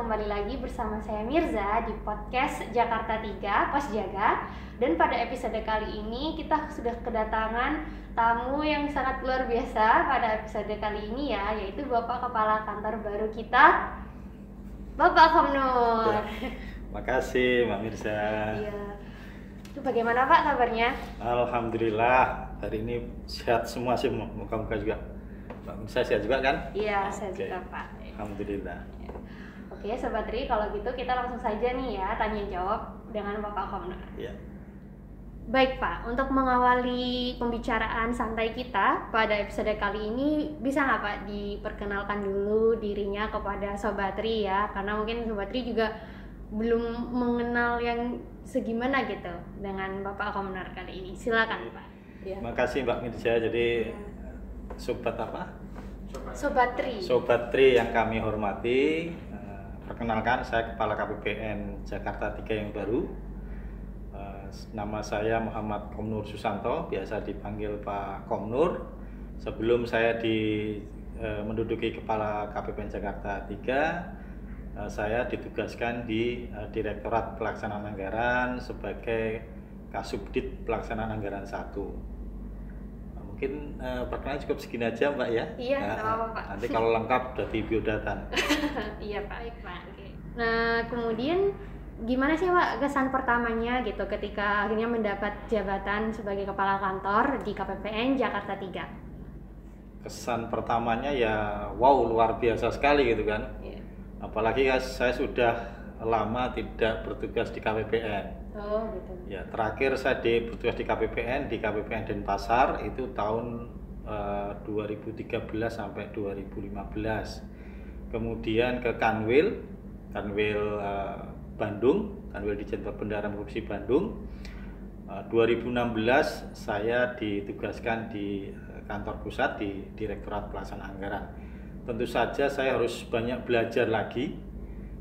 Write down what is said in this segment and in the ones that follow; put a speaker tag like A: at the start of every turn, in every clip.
A: kembali lagi bersama saya Mirza di podcast Jakarta 3 Pos Jaga. Dan pada episode kali ini kita sudah kedatangan tamu yang sangat luar biasa pada episode kali ini ya, yaitu Bapak Kepala Kantor baru kita, Bapak Komnur.
B: Ya, makasih Mbak Mirza.
A: Iya. Itu bagaimana Pak kabarnya?
B: Alhamdulillah, hari ini sehat semua sih, moga-moga juga. Mbak Mirza sehat juga kan?
A: Iya, saya
B: Oke.
A: juga Pak.
B: Alhamdulillah.
A: Oke, Sobat Tri, kalau gitu kita langsung saja nih ya tanya jawab dengan Bapak Komnur.
B: Ya.
A: Baik Pak, untuk mengawali pembicaraan santai kita pada episode kali ini, bisa nggak Pak diperkenalkan dulu dirinya kepada Sobat Tri ya? Karena mungkin Sobat Tri juga belum mengenal yang segimana gitu dengan Bapak Komnur kali ini. Silakan Pak. Ya.
B: Makasih Mbak Mirza. Jadi sobat apa?
A: Sobat Tri.
B: Sobat Tri yang kami hormati, perkenalkan saya Kepala KPPN Jakarta 3 yang baru. Nama saya Muhammad Komnur Susanto, biasa dipanggil Pak Komnur. Sebelum saya menduduki Kepala KPPN Jakarta 3, saya ditugaskan di Direktorat Pelaksanaan Anggaran sebagai Kasubdit Pelaksanaan Anggaran 1. Mungkin perkenalan cukup segini aja Mbak ya.
A: Iya, apa Pak.
B: Nanti kalau lengkap udah di biodata.
A: Iya Pak, Pak. Oke. Nah kemudian gimana sih Pak kesan pertamanya gitu ketika akhirnya mendapat jabatan sebagai kepala kantor di KPPN Jakarta 3?
B: Kesan pertamanya ya wow, luar biasa sekali gitu kan.
A: Iya.
B: Apalagi saya sudah lama tidak bertugas di KPPN.
A: Oh gitu.
B: Ya, terakhir saya bertugas di KPPN Denpasar itu tahun 2013 sampai 2015. Kemudian ke Kanwil Bandung, Kanwil Ditjen Pemberantasan Korupsi Bandung. 2016 saya ditugaskan di kantor pusat di Direktorat Pelaksanaan Anggaran. Tentu saja saya harus banyak belajar lagi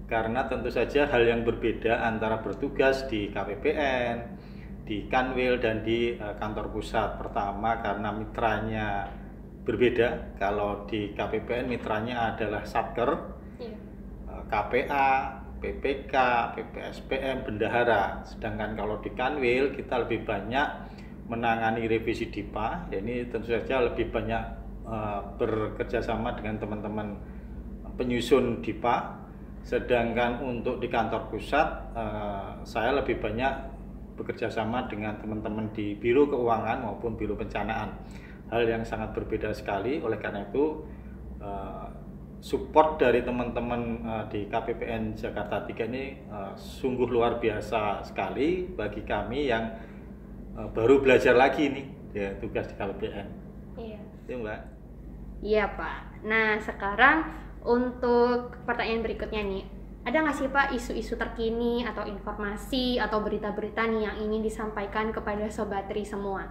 B: karena tentu saja hal yang berbeda antara bertugas di KPPN, di Kanwil dan di kantor pusat. Pertama karena mitranya berbeda. Kalau di KPPN mitranya adalah Satker, KPA, PPK, PPSPM, bendahara. Sedangkan kalau di Kanwil kita lebih banyak menangani revisi DIPA. Ini tentu saja lebih banyak bekerja sama dengan teman-teman penyusun DIPA. Sedangkan untuk di kantor pusat saya lebih banyak bekerja sama dengan teman-teman di Biro Keuangan maupun Biro Pencanaan. Hal yang sangat berbeda sekali. Oleh karena itu support dari teman-teman di KPPN Jakarta 3 ini sungguh luar biasa sekali bagi kami yang baru belajar lagi nih ya, tugas di KPPN.
A: Iya.
B: Itu Mbak.
A: Iya Pak. Nah sekarang untuk pertanyaan berikutnya nih, ada nggak sih Pak isu-isu terkini atau informasi atau berita-berita nih yang ingin disampaikan kepada Sobat Tri semua?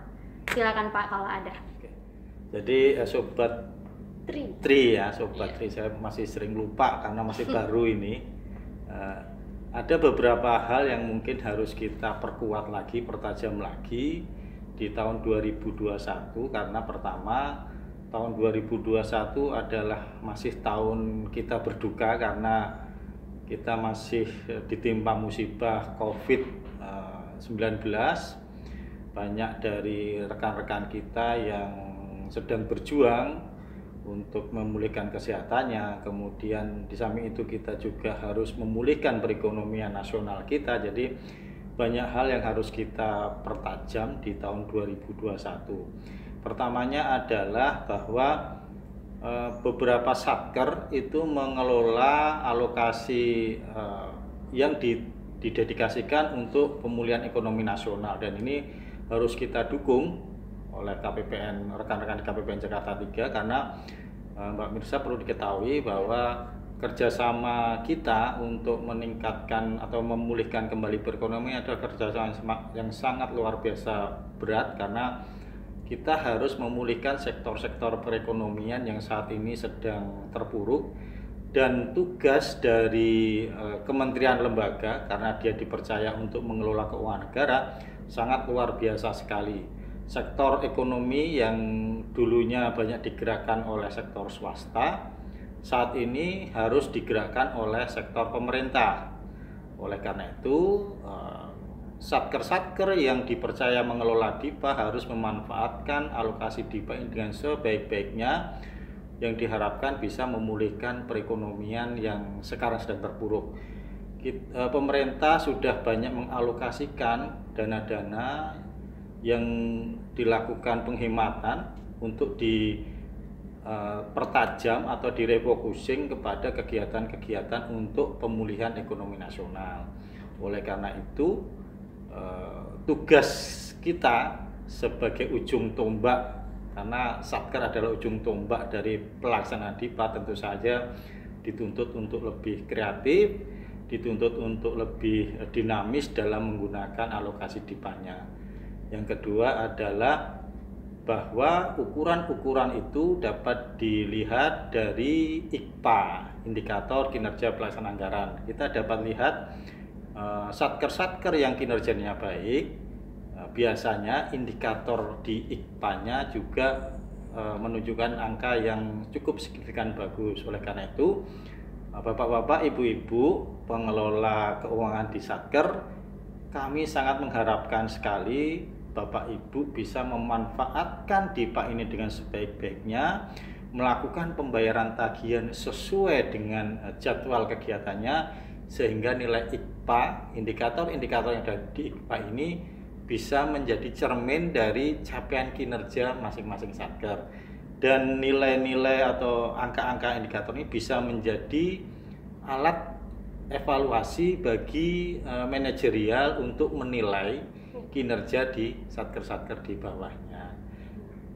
A: Silakan Pak kalau ada.
B: Oke. Jadi Sobat Tri ya, Sobat Tri, saya masih sering lupa karena masih baru ini. Ada beberapa hal yang mungkin harus kita perkuat lagi, pertajam lagi di tahun 2021 karena pertama tahun 2021 adalah masih tahun kita berduka karena kita masih ditimpa musibah COVID-19. Banyak dari rekan-rekan kita yang sedang berjuang untuk memulihkan kesehatannya, kemudian di samping itu kita juga harus memulihkan perekonomian nasional kita. Jadi banyak hal yang harus kita pertajam di tahun 2021. Pertamanya adalah bahwa beberapa satker itu mengelola alokasi yang didedikasikan untuk pemulihan ekonomi nasional, dan ini harus kita dukung oleh KPPN, rekan-rekan di KPPN Jakarta 3 karena Mbak Mirza perlu diketahui bahwa kerjasama kita untuk meningkatkan atau memulihkan kembali perekonomian adalah kerjasama yang sangat luar biasa berat karena kita harus memulihkan sektor-sektor perekonomian yang saat ini sedang terpuruk, dan tugas dari kementerian lembaga karena dia dipercaya untuk mengelola keuangan negara sangat luar biasa sekali. Sektor ekonomi yang dulunya banyak digerakkan oleh sektor swasta saat ini harus digerakkan oleh sektor pemerintah. Oleh karena itu, satker-satker yang dipercaya mengelola DIPA harus memanfaatkan alokasi DIPA ini dengan sebaik-baiknya, yang diharapkan bisa memulihkan perekonomian yang sekarang sedang terpuruk. Pemerintah sudah banyak mengalokasikan dana-dana yang dilakukan penghematan untuk dipertajam atau direfocusing kepada kegiatan-kegiatan untuk pemulihan ekonomi nasional. Oleh karena itu, tugas kita sebagai ujung tombak, karena Satker adalah ujung tombak dari pelaksanaan DIPA, tentu saja dituntut untuk lebih kreatif, dituntut untuk lebih dinamis dalam menggunakan alokasi DIPA-nya. Yang kedua adalah bahwa ukuran-ukuran itu dapat dilihat dari IKPA, indikator kinerja pelaksanaan anggaran. Kita dapat lihat satker-satker yang kinerjanya baik, biasanya indikator di IKPA-nya juga menunjukkan angka yang cukup signifikan bagus. Oleh karena itu, Bapak-bapak, Ibu-ibu pengelola keuangan di Satker, kami sangat mengharapkan sekali Bapak Ibu bisa memanfaatkan DIPA ini dengan sebaik-baiknya, melakukan pembayaran tagihan sesuai dengan jadwal kegiatannya, sehingga nilai IKPA, indikator-indikator yang ada di IKPA ini bisa menjadi cermin dari capaian kinerja masing-masing Satker. Dan nilai-nilai atau angka-angka indikator ini bisa menjadi alat evaluasi bagi manajerial untuk menilai kinerja di satker-satker di bawahnya.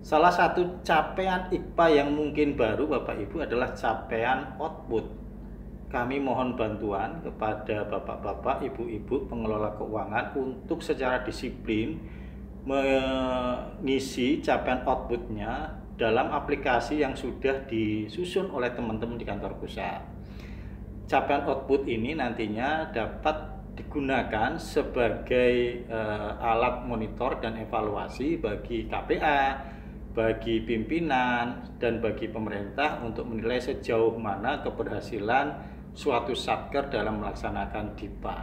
B: Salah satu capaian IKPA yang mungkin baru Bapak Ibu adalah capaian output. Kami mohon bantuan kepada Bapak-bapak, Ibu-ibu pengelola keuangan untuk secara disiplin mengisi capaian outputnya dalam aplikasi yang sudah disusun oleh teman-teman di kantor pusat. Capaian output ini nantinya dapat digunakan sebagai alat monitor dan evaluasi bagi KPA, bagi pimpinan, dan bagi pemerintah untuk menilai sejauh mana keberhasilan suatu satker dalam melaksanakan DIPA.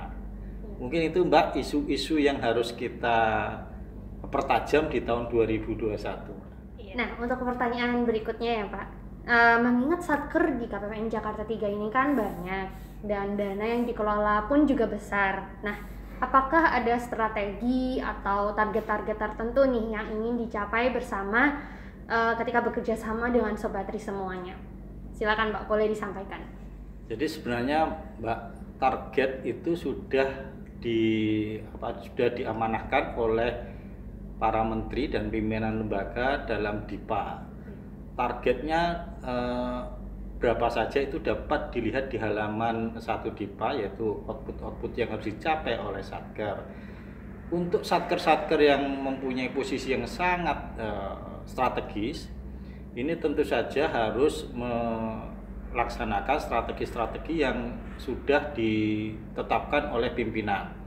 B: Mungkin itu Mbak isu-isu yang harus kita pertajam di tahun 2021.
A: Nah, untuk pertanyaan berikutnya ya Pak, mengingat satker di KPPN Jakarta 3 ini kan banyak dan dana yang dikelola pun juga besar. Nah, apakah ada strategi atau target-target tertentu nih yang ingin dicapai bersama ketika bekerja sama dengan Sobat Tri semuanya? Silakan Pak, boleh disampaikan.
B: Jadi sebenarnya Mbak, target itu sudah diamanahkan oleh para menteri dan pimpinan lembaga dalam DIPA. Targetnya berapa saja itu dapat dilihat di halaman 1 DIPA, yaitu output-output yang harus dicapai oleh Satker. Untuk Satker-Satker yang mempunyai posisi yang sangat strategis, ini tentu saja harus melaksanakan strategi-strategi yang sudah ditetapkan oleh pimpinan.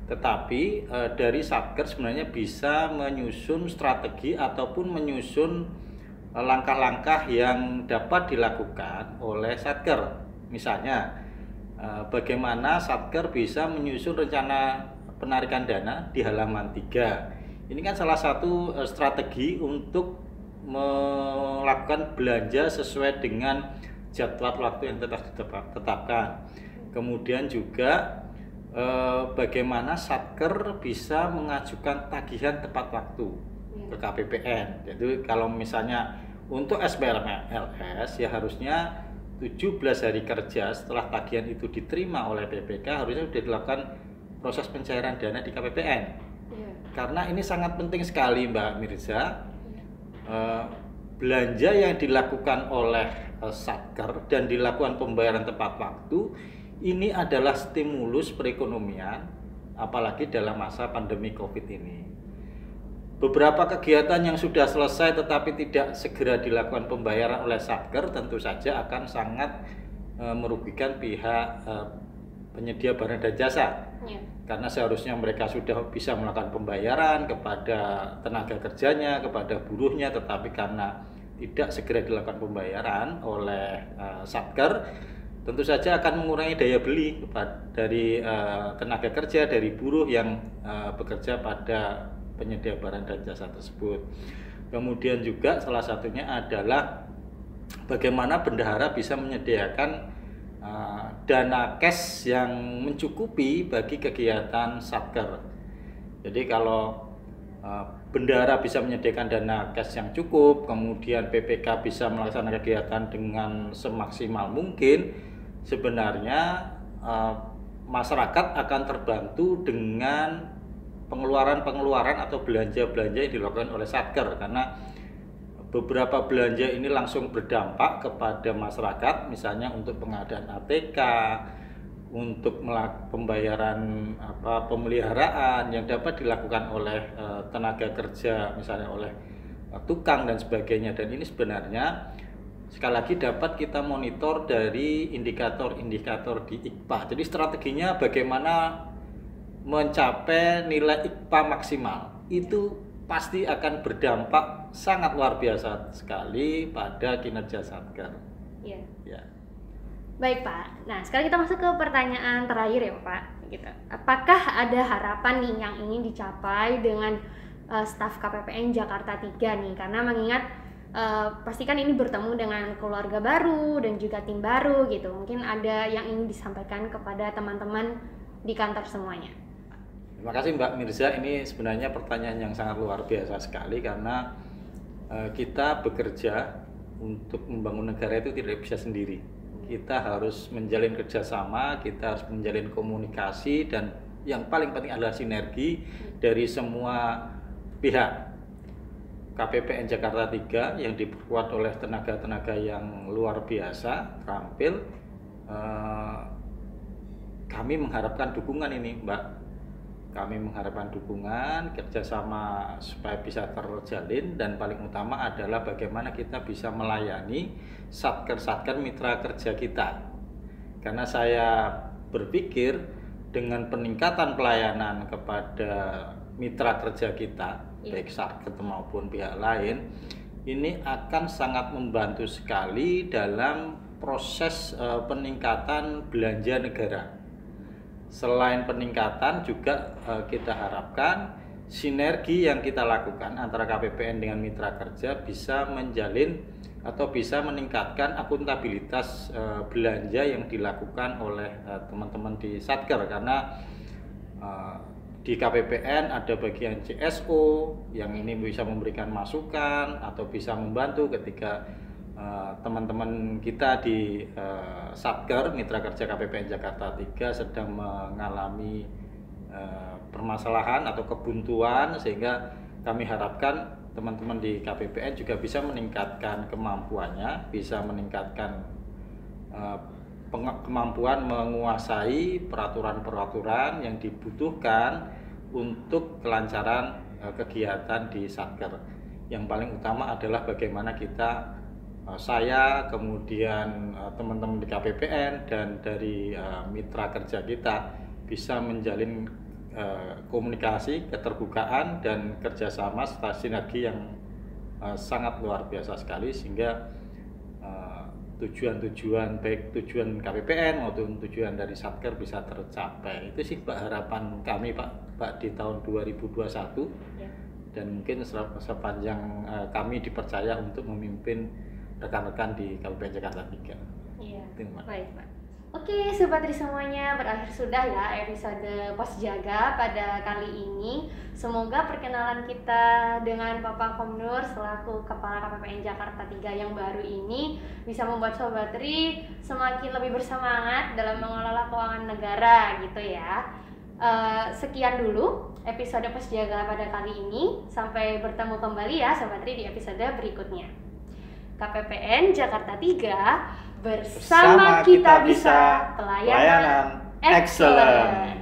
B: Tetapi dari Satker sebenarnya bisa menyusun strategi ataupun menyusun langkah-langkah yang dapat dilakukan oleh Satker. Misalnya, bagaimana Satker bisa menyusun rencana penarikan dana di halaman 3. Ini kan salah satu strategi untuk melakukan belanja sesuai dengan jadwal waktu yang telah ditetapkan. Kemudian juga bagaimana Satker bisa mengajukan tagihan tepat waktu ke KPPN. Jadi kalau misalnya untuk SPLMLS ya harusnya 17 hari kerja setelah tagihan itu diterima oleh BPK harusnya sudah dilakukan proses pencairan dana di KPPN. Karena ini sangat penting sekali Mbak Mirza. Belanja yang dilakukan oleh Satker dan dilakukan pembayaran tepat waktu ini adalah stimulus perekonomian, apalagi dalam masa pandemi COVID ini. Beberapa kegiatan yang sudah selesai tetapi tidak segera dilakukan pembayaran oleh Satker tentu saja akan sangat merugikan pihak penyedia barang dan jasa. Karena seharusnya mereka sudah bisa melakukan pembayaran kepada tenaga kerjanya, kepada buruhnya, tetapi karena tidak segera dilakukan pembayaran oleh Satker, tentu saja akan mengurangi daya beli dari tenaga kerja, dari buruh yang bekerja pada penyedia barang dan jasa tersebut. Kemudian juga salah satunya adalah bagaimana bendahara bisa menyediakan dana cash yang mencukupi bagi kegiatan Satker. Jadi kalau bendahara bisa menyediakan dana cash yang cukup, kemudian PPK bisa melaksanakan kegiatan dengan semaksimal mungkin, sebenarnya masyarakat akan terbantu dengan pengeluaran atau belanja-belanja yang dilakukan oleh Satker, karena beberapa belanja ini langsung berdampak kepada masyarakat, misalnya untuk pengadaan ATK, untuk pembayaran pemeliharaan yang dapat dilakukan oleh tenaga kerja, misalnya oleh tukang dan sebagainya. Dan ini sebenarnya sekali lagi dapat kita monitor dari indikator-indikator di IKPA. Jadi strateginya bagaimana mencapai nilai IKPA maksimal, itu pasti akan berdampak sangat luar biasa sekali pada kinerja Satker.
A: Iya.
B: Ya.
A: Baik Pak, nah sekarang kita masuk ke pertanyaan terakhir ya Pak. Gitu. Apakah ada harapan nih yang ingin dicapai dengan staf KPPN Jakarta 3 nih? Karena mengingat pastikan ini bertemu dengan keluarga baru dan juga tim baru gitu. Mungkin ada yang ingin disampaikan kepada teman-teman di kantor semuanya.
B: Terima kasih Mbak Mirza, ini sebenarnya pertanyaan yang sangat luar biasa sekali, karena kita bekerja untuk membangun negara itu tidak bisa sendiri. Kita harus menjalin kerjasama, kita harus menjalin komunikasi, dan yang paling penting adalah sinergi dari semua pihak. KPPN Jakarta 3 yang diperkuat oleh tenaga-tenaga yang luar biasa, terampil. Kami mengharapkan dukungan ini Mbak. Kami mengharapkan dukungan, kerjasama supaya bisa terjalin, dan paling utama adalah bagaimana kita bisa melayani Satker mitra kerja kita. Karena saya berpikir dengan peningkatan pelayanan kepada mitra kerja kita, baik Satker maupun pihak lain, ini akan sangat membantu sekali dalam proses peningkatan belanja negara. Selain peningkatan juga kita harapkan sinergi yang kita lakukan antara KPPN dengan mitra kerja bisa menjalin atau bisa meningkatkan akuntabilitas belanja yang dilakukan oleh teman-teman di Satker, karena di KPPN ada bagian CSO yang ini bisa memberikan masukan atau bisa membantu ketika teman-teman kita di Satker, mitra kerja KPPN Jakarta 3 sedang mengalami permasalahan atau kebuntuan, sehingga kami harapkan teman-teman di KPPN juga bisa meningkatkan kemampuannya, bisa meningkatkan kemampuan menguasai peraturan-peraturan yang dibutuhkan untuk kelancaran kegiatan di Satker. Yang paling utama adalah bagaimana kita, saya, kemudian teman-teman di KPPN dan dari mitra kerja kita bisa menjalin komunikasi, keterbukaan, dan kerjasama serta sinergi yang sangat luar biasa sekali, sehingga tujuan-tujuan baik tujuan KPPN maupun tujuan dari Satker bisa tercapai. Itu sih Pak harapan kami Pak di tahun 2021 ya. Dan mungkin sepanjang kami dipercaya untuk memimpin rekan-rekan di KPPN Jakarta 3.
A: Iya. Baik Pak. Oke, Sobat Tri semuanya, berakhir sudah ya episode Pos Jaga pada kali ini. Semoga perkenalan kita dengan Bapak Komnur selaku Kepala KPPN Jakarta 3 yang baru ini bisa membuat Sobat Tri semakin lebih bersemangat dalam mengelola keuangan negara gitu ya. Sekian dulu episode Pos Jaga pada kali ini. Sampai bertemu kembali ya Sobat Tri di episode berikutnya. KPPN Jakarta 3 bersama kita bisa pelayanan excellent.